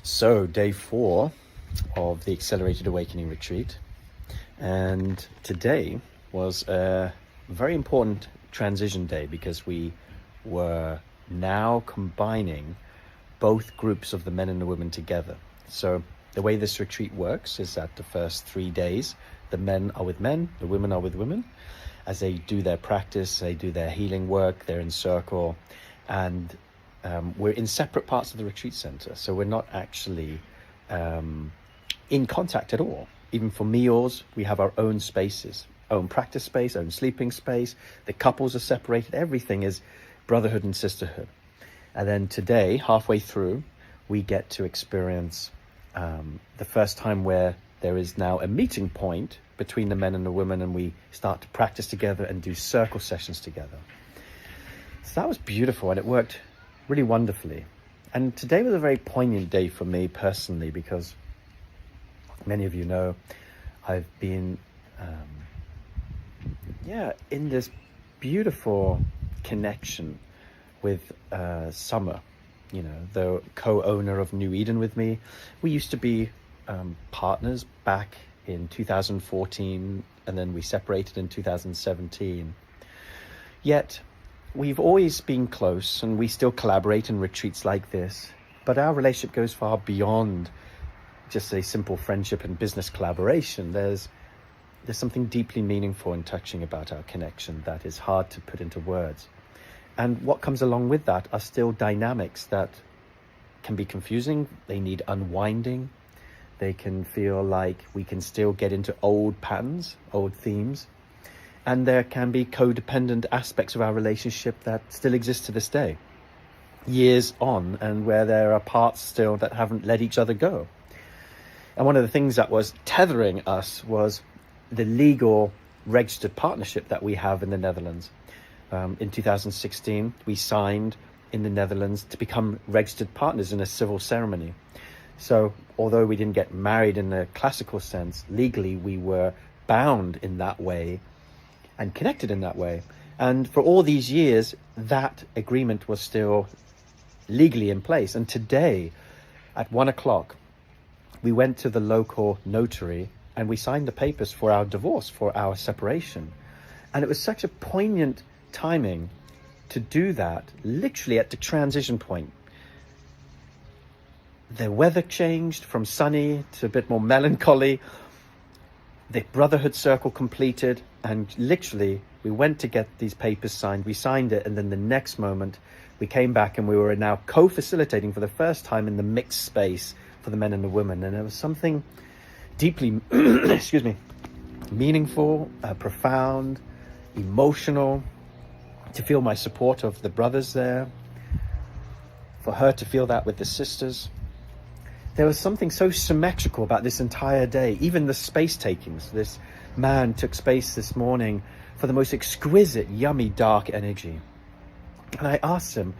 So day 4 of the Accelerated Awakening Retreat, and today was a very important transition day because we were now combining both groups of the men and the women together. So the way this retreat works is that the first 3 days, the men are with men, the women are with women. As they do their practice, they do their healing work, they're in circle, and we're in separate parts of the retreat center. So we're not actually in contact at all. Even for meals, we have our own spaces, own practice space, own sleeping space. The couples are separated. Everything is brotherhood and sisterhood. And then today, halfway through, we get to experience the first time where there is now a meeting point between the men and the women, and we start to practice together and do circle sessions together. So that was beautiful, and it worked really wonderfully. And today was a very poignant day for me personally, because many of you know I've been in this beautiful connection with Summer, the co-owner of New Eden with me. We used to be partners back in 2014, and then we separated in 2017. Yet we've always been close, and we still collaborate in retreats like this, but our relationship goes far beyond just a simple friendship and business collaboration. There's something deeply meaningful and touching about our connection that is hard to put into words. And what comes along with that are still dynamics that can be confusing. They need unwinding. They can feel like we can still get into old patterns, old themes. And there can be codependent aspects of our relationship that still exist to this day, years on, and where there are parts still that haven't let each other go. And one of the things that was tethering us was the legal registered partnership that we have in the Netherlands. In 2016, we signed in the Netherlands to become registered partners in a civil ceremony. So although we didn't get married in the classical sense, legally we were bound in that way and connected in that way. And for all these years, that agreement was still legally in place. And today, at 1:00, we went to the local notary and we signed the papers for our divorce, for our separation. And it was such a poignant timing to do that, literally at the transition point. The weather changed from sunny to a bit more melancholy. The brotherhood circle completed, and literally we went to get these papers signed. We signed it, and then the next moment we came back and we were now co-facilitating for the first time in the mixed space for the men and the women. And there was something deeply meaningful, profound, emotional, to feel my support of the brothers there, for her to feel that with the sisters. There was something so symmetrical about this entire day. Even the space takings. This man took space this morning for the most exquisite, yummy, dark energy. And I asked him,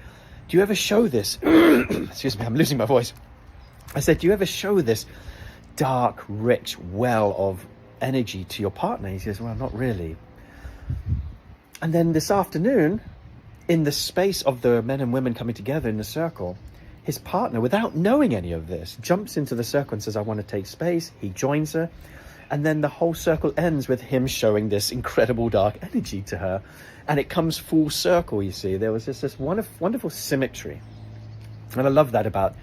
do you ever show this? Excuse me, I'm losing my voice. I said, do you ever show this dark, rich well of energy to your partner? He says, well, not really. And then this afternoon, in the space of the men and women coming together in the circle, his partner, without knowing any of this, jumps into the circle and says, I want to take space. He joins her. And then the whole circle ends with him showing this incredible dark energy to her. And it comes full circle, you see. There was just this wonderful symmetry. And I love that about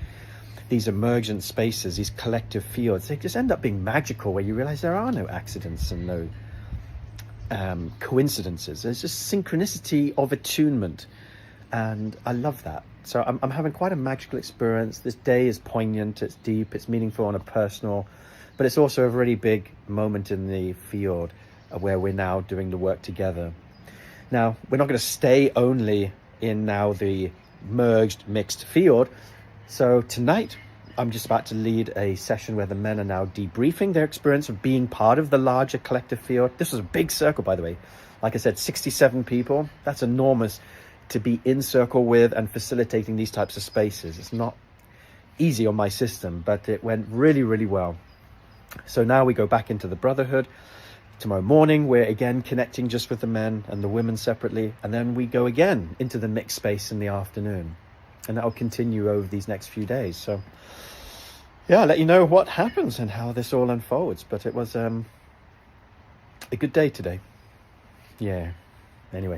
these emergent spaces, these collective fields. They just end up being magical, where you realize there are no accidents and no coincidences. There's just synchronicity of attunement. And I love that. So I'm having quite a magical experience. This day is poignant, it's deep, it's meaningful on a personal, but it's also a really big moment in the field where we're now doing the work together. Now, we're not going to stay only in now the merged, mixed field. So tonight, I'm just about to lead a session where the men are now debriefing their experience of being part of the larger collective field. This was a big circle, by the way. Like I said, 67 people. That's enormous to be in circle with and facilitating these types of spaces. It's not easy on my system, but it went really, really well. So now we go back into the brotherhood. Tomorrow morning, we're again connecting just with the men and the women separately. And then we go again into the mixed space in the afternoon. And that will continue over these next few days. So yeah, I'll let you know what happens and how this all unfolds. But it was a good day today. Yeah. Anyway.